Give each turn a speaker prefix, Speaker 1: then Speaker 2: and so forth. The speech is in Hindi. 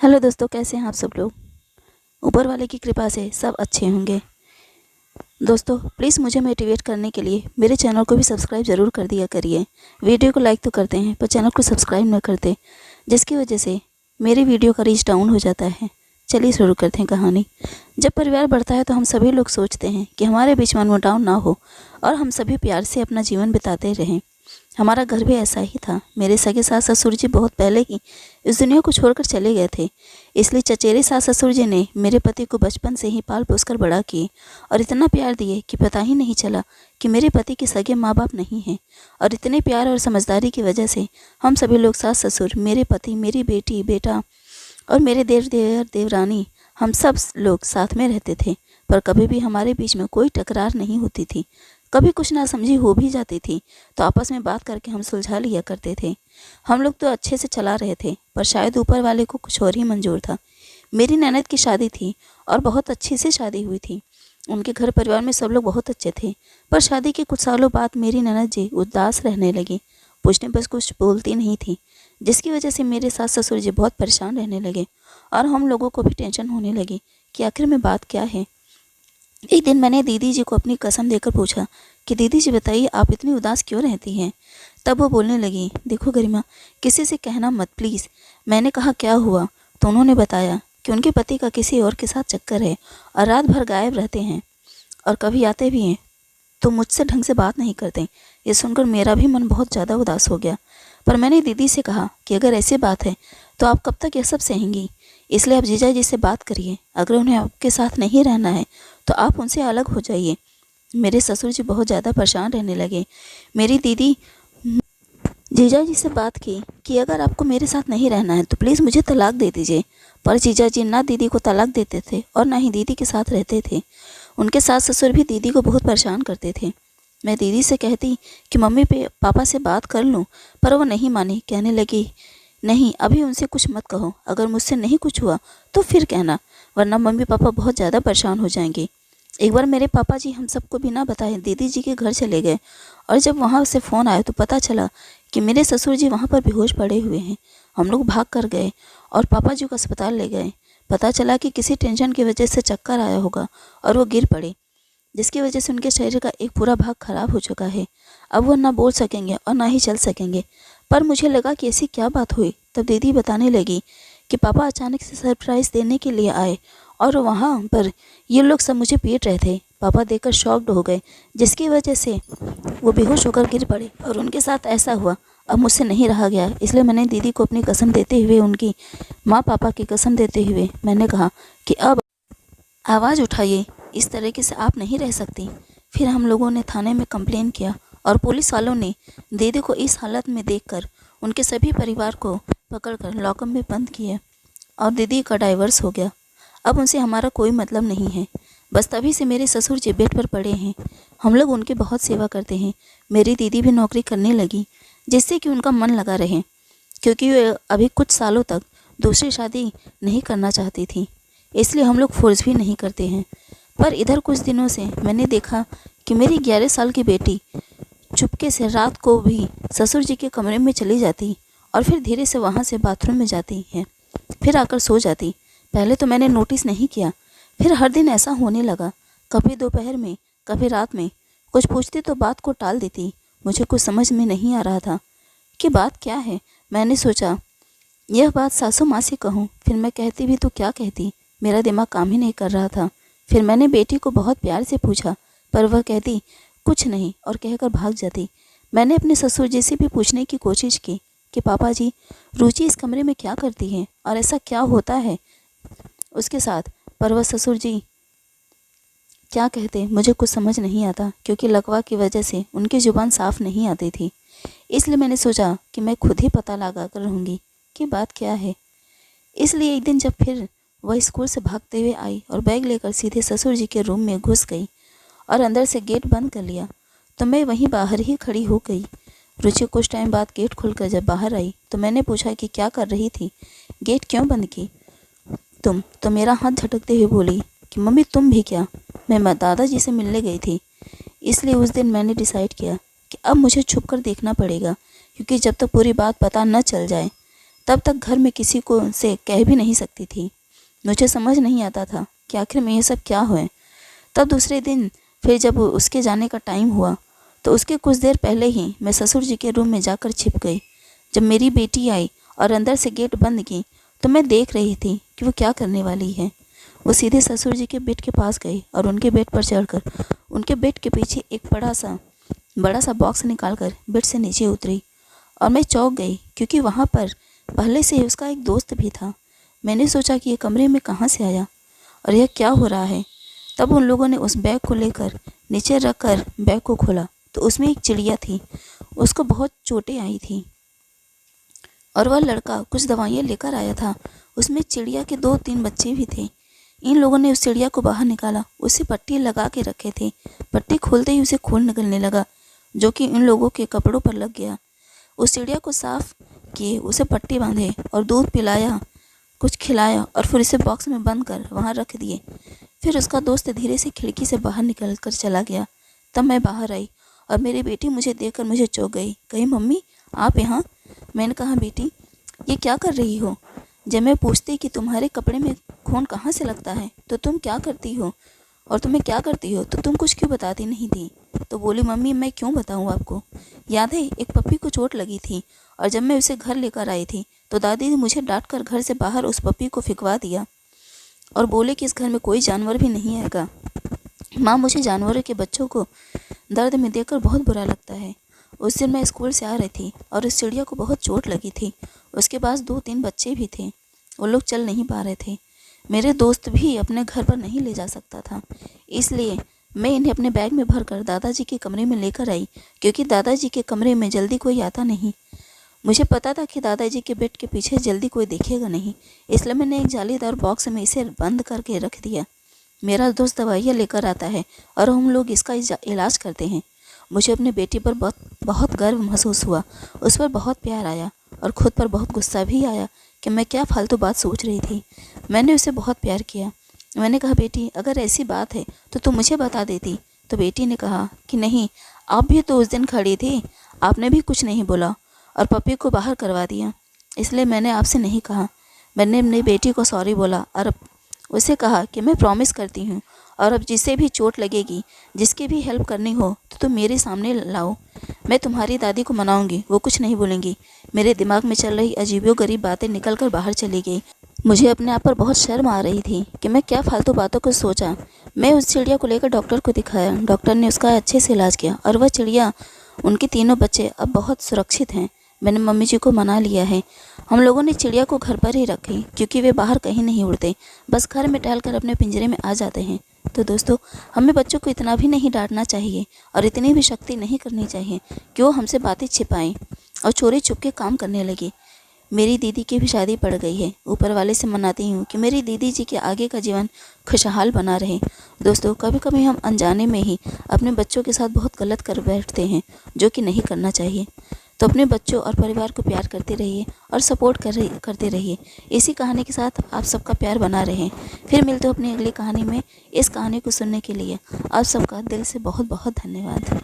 Speaker 1: हेलो दोस्तों, कैसे हैं आप सब लोग। ऊपर वाले की कृपा से सब अच्छे होंगे। दोस्तों प्लीज़ मुझे मोटिवेट करने के लिए मेरे चैनल को भी सब्सक्राइब ज़रूर कर दिया करिए। वीडियो को लाइक तो करते हैं पर चैनल को सब्सक्राइब न करते, जिसकी वजह से मेरी वीडियो का रीच डाउन हो जाता है। चलिए शुरू करते हैं कहानी। जब परिवार बढ़ता है तो हम सभी लोग सोचते हैं कि हमारे बीच मनमुटाव ना हो और हम सभी प्यार से अपना जीवन बिताते रहें। हमारा घर भी ऐसा ही था। मेरे सगे सास ससुर जी बहुत पहले ही इस दुनिया को छोड़कर चले गए थे, इसलिए चचेरे सास ससुर जी ने मेरे पति को बचपन से ही पाल पोस कर बड़ा किए और इतना प्यार दिए कि पता ही नहीं चला कि मेरे पति के सगे माँ बाप नहीं हैं। और इतने प्यार और समझदारी की वजह से हम सभी लोग, सास ससुर, मेरे पति, मेरी बेटी, बेटा और मेरे देवरानी, हम सब लोग साथ में रहते थे। पर कभी भी हमारे बीच में कोई टकरार नहीं होती थी। कभी कुछ नासमझी हो भी जाती थी तो आपस में बात करके हम सुलझा लिया करते थे। हम लोग तो अच्छे से चला रहे थे, पर शायद ऊपर वाले को कुछ और ही मंजूर था। मेरी ननद की शादी थी और बहुत अच्छी से शादी हुई थी। उनके घर परिवार में सब लोग बहुत अच्छे थे, पर शादी के कुछ सालों बाद मेरी ननद जी उदास रहने लगी। पूछने पर कुछ बोलती नहीं थी, जिसकी वजह से मेरे सास ससुर जी बहुत परेशान रहने लगे और हम लोगों को भी टेंशन होने लगी कि आखिर में बात क्या है। एक दिन मैंने दीदी जी को अपनी कसम देकर पूछा कि दीदी जी बताइए, आप इतनी उदास क्यों रहती हैं। तब वो बोलने लगी, देखो गरिमा, किसी से कहना मत प्लीज़। मैंने कहा क्या हुआ, तो उन्होंने बताया कि उनके पति का किसी और के साथ चक्कर है और रात भर गायब रहते हैं और कभी आते भी हैं तो मुझसे ढंग से बात नहीं करते। ये सुनकर मेरा भी मन बहुत ज़्यादा उदास हो गया। पर मैंने दीदी से कहा कि अगर ऐसी बात है तो आप कब तक यह सब सहेंगी, इसलिए आप जीजा जी से बात करिए। अगर उन्हें आपके साथ नहीं रहना है तो आप उनसे अलग हो जाइए। मेरे ससुर जी बहुत ज़्यादा परेशान रहने लगे। मेरी दीदी जीजा जी से बात की कि अगर आपको मेरे साथ नहीं रहना है तो प्लीज़ मुझे तलाक दे दीजिए। पर जीजा जी ना दीदी को तलाक देते थे और ना ही दीदी के साथ रहते थे। उनके सास ससुर भी दीदी को बहुत परेशान करते थे। मैं दीदी से कहती कि मम्मी पापा से बात कर लूँ, पर वो नहीं मानी। कहने लगी, नहीं अभी उनसे कुछ मत कहो, अगर मुझसे नहीं कुछ हुआ तो फिर कहना, वरना मम्मी पापा बहुत ज़्यादा परेशान हो जाएंगे। एक बार मेरे पापा जी हम सबको बिना बताए दीदी जी के घर चले गए और जब वहाँ से फ़ोन आया तो पता चला कि मेरे ससुर जी वहाँ पर बेहोश पड़े हुए हैं। हम लोग भाग कर गए और पापा जी को अस्पताल ले गए। पता चला कि किसी टेंशन की वजह से चक्कर आया होगा और वो गिर पड़े, जिसकी वजह से उनके शरीर का एक पूरा भाग खराब हो चुका है। अब वो ना बोल सकेंगे और ना ही चल सकेंगे। पर मुझे लगा कि ऐसी क्या बात हुई। तब दीदी बताने लगी कि पापा अचानक से सरप्राइज़ देने के लिए आए और वहाँ पर ये लोग सब मुझे पीट रहे थे। पापा देखकर शॉक्ड हो गए, जिसकी वजह से वो बेहोश होकर गिर पड़े और उनके साथ ऐसा हुआ। अब मुझसे नहीं रहा गया, इसलिए मैंने दीदी को अपनी कसम देते हुए, उनकी माँ पापा की कसम देते हुए मैंने कहा कि अब आवाज़ उठाइए, इस तरीके से आप नहीं रह सकती। फिर हम लोगों ने थाने में कंप्लेन किया और पुलिस वालों ने दीदी को इस हालत में देखकर उनके सभी परिवार को पकड़कर लॉकअप में बंद किया और दीदी का डाइवोर्स हो गया। अब उनसे हमारा कोई मतलब नहीं है। बस तभी से मेरे ससुर जी बेड पर पड़े हैं। हम लोग उनकी बहुत सेवा करते हैं। मेरी दीदी भी नौकरी करने लगी, जिससे कि उनका मन लगा रहे, क्योंकि वे अभी कुछ सालों तक दूसरी शादी नहीं करना चाहती थी, इसलिए हम लोग फोर्स भी नहीं करते हैं। पर इधर कुछ दिनों से मैंने देखा कि मेरी 11 साल की बेटी चुपके से रात को भी ससुर जी के कमरे में चली जाती और फिर धीरे से वहाँ से बाथरूम में जाती है, फिर आकर सो जाती। पहले तो मैंने नोटिस नहीं किया, फिर हर दिन ऐसा होने लगा। कभी दोपहर में, कभी रात में। कुछ पूछती तो बात को टाल देती। मुझे कुछ समझ में नहीं आ रहा था कि बात क्या है। मैंने सोचा यह बात सासू माँ से कहूँ, फिर मैं कहती भी तो क्या कहती। मेरा दिमाग काम ही नहीं कर रहा था। फिर मैंने बेटी को बहुत प्यार से पूछा, पर वह कहती कुछ नहीं और कहकर भाग जाती। मैंने अपने ससुर जी से भी पूछने की कोशिश की कि पापा जी, रुचि इस कमरे में क्या करती है और ऐसा क्या होता है उसके साथ, पर वह ससुर जी क्या कहते मुझे कुछ समझ नहीं आता, क्योंकि लकवा की वजह से उनकी ज़ुबान साफ नहीं आती थी। इसलिए मैंने सोचा कि मैं खुद ही पता लगा कर रहूँगी कि बात क्या है। इसलिए एक दिन जब फिर वह स्कूल से भागते हुए आई और बैग लेकर सीधे ससुर जी के रूम में घुस गई और अंदर से गेट बंद कर लिया, तो मैं वहीं बाहर ही खड़ी हो गई। रुचि कुछ टाइम बाद गेट खोलकर जब बाहर आई तो मैंने पूछा कि क्या कर रही थी, गेट क्यों बंद की तुम? तो मेरा हाथ झटकते हुए बोली कि मम्मी तुम भी क्या? मैं दादाजी से मिलने गई थी। इसलिए उस दिन मैंने डिसाइड किया कि अब मुझे छुप कर देखना पड़ेगा, क्योंकि जब तक पूरी बात पता न चल जाए तब तक घर में किसी को से कह भी नहीं सकती थी। मुझे समझ नहीं आता था कि आखिर में ये सब क्या हुए। तब दूसरे दिन फिर जब उसके जाने का टाइम हुआ तो उसके कुछ देर पहले ही मैं ससुर जी के रूम में जाकर छिप गई। जब मेरी बेटी आई और अंदर से गेट बंद की तो मैं देख रही थी कि वो क्या करने वाली है। वो सीधे ससुर जी के बेड के पास गई और उनके बेड पर चढ़कर उनके बेड के पीछे एक बड़ा सा बॉक्स निकालकर बेड से नीचे उतरी। और मैं चौंक गई क्योंकि वहाँ पर पहले से ही उसका एक दोस्त भी था। मैंने सोचा कि ये कमरे में कहाँ से आया और यह क्या हो रहा है। तब उन लोगों ने उस बैग को लेकर नीचे रखकर बैग को खोला तो उसमें एक चिड़िया थी। उसको बहुत चोटें आई थी और वह लड़का कुछ दवाइयाँ लेकर आया था। उसमें चिड़िया के 2-3 बच्चे भी थे। इन लोगों ने उस चिड़िया को बाहर निकाला, उसे पट्टी लगा के रखे थे। पट्टी खोलते ही उसे खून निकलने लगा जो कि इन लोगों के कपड़ों पर लग गया। उस चिड़िया को साफ किए, उसे पट्टी बांधे और दूध पिलाया, कुछ खिलाया और फिर उसे बॉक्स में बंद कर वहाँ रख दिए। फिर उसका दोस्त धीरे से खिड़की से बाहर निकल कर चला गया। तब मैं बाहर आई और मेरी बेटी मुझे देखकर मुझे चौंक गई। कही, मम्मी आप यहाँ? मैंने कहा, बेटी ये क्या कर रही हो? जब मैं पूछती कि तुम्हारे कपड़े में खून कहाँ से लगता है तो तुम क्या करती हो और तुम्हें क्या करती हो तो तुम कुछ क्यों बताती नहीं थी? तो बोली, मम्मी मैं क्यों बताऊँ आपको? याद है एक पप्पी को चोट लगी थी और जब मैं उसे घर लेकर आई थी तो दादी ने मुझे डांट कर घर से बाहर उस पप्पी को फिकवा दिया और बोले कि इस घर में कोई जानवर भी नहीं आएगा। माँ, मुझे जानवरों के बच्चों को दर्द में देखकर बहुत बुरा लगता है। उस दिन मैं स्कूल से आ रही थी और उस चिड़िया को बहुत चोट लगी थी। उसके पास 2-3 बच्चे भी थे। वो लोग चल नहीं पा रहे थे। मेरे दोस्त भी अपने घर पर नहीं ले जा सकता था, इसलिए मैं इन्हें अपने बैग में भरकर दादाजी के कमरे में लेकर आई क्योंकि दादाजी के कमरे में जल्दी कोई आता नहीं। मुझे पता था कि दादाजी के बेड के पीछे जल्दी कोई देखेगा नहीं, इसलिए मैंने एक जालीदार बॉक्स में इसे बंद करके रख दिया। मेरा दोस्त दवाइयाँ लेकर आता है और हम लोग इसका इलाज करते हैं। मुझे अपनी बेटी पर बहुत गर्व महसूस हुआ। उस पर बहुत प्यार आया और ख़ुद पर बहुत गुस्सा भी आया कि मैं क्या फालतू बात सोच रही थी। मैंने उसे बहुत प्यार किया। मैंने कहा, बेटी अगर ऐसी बात है तो तुम मुझे बता देती। तो बेटी ने कहा कि नहीं, आप भी तो उस दिन खड़ी थी, आपने भी कुछ नहीं बोला और पप्पी को बाहर करवा दिया, इसलिए मैंने आपसे नहीं कहा। मैंने अपनी बेटी को सॉरी बोला और उसे कहा कि मैं प्रॉमिस करती हूँ और अब जिसे भी चोट लगेगी, जिसकी भी हेल्प करनी हो तो तुम मेरे सामने लाओ। मैं तुम्हारी दादी को मनाऊंगी, वो कुछ नहीं बोलेंगी। मेरे दिमाग में चल रही अजीबोगरीब बातें निकलकर बाहर चली गई। मुझे अपने आप पर बहुत शर्म आ रही थी कि मैं क्या फालतू बातों को सोचा। मैं उस चिड़िया को लेकर डॉक्टर को दिखाया। डॉक्टर ने उसका अच्छे से इलाज किया और वह चिड़िया, उनके 3 बच्चे अब बहुत सुरक्षित हैं। मैंने मम्मी जी को मना लिया है। हम लोगों ने चिड़िया को घर पर ही रखी क्योंकि वे बाहर कहीं नहीं उड़ते, बस घर में टहलकर अपने पिंजरे में आ जाते हैं। तो दोस्तों, हमें बच्चों को इतना भी नहीं डांटना चाहिए और इतनी भी शक्ति नहीं करनी चाहिए कि वो हमसे बातें छिपाएं और चोरी छुप के काम करने लगे। मेरी दीदी की भी शादी पड़ गई है। ऊपर वाले से मनाती हूँ कि मेरी दीदी जी के आगे का जीवन खुशहाल बना रहे। दोस्तों, कभी कभी हम अनजाने में ही अपने बच्चों के साथ बहुत गलत कर बैठते हैं जो कि नहीं करना चाहिए। तो अपने बच्चों और परिवार को प्यार करते रहिए और सपोर्ट करते रहिए। इसी कहानी के साथ आप सबका प्यार बना रहे। फिर मिलते हो अपनी अगली कहानी में। इस कहानी को सुनने के लिए आप सबका दिल से बहुत बहुत धन्यवाद।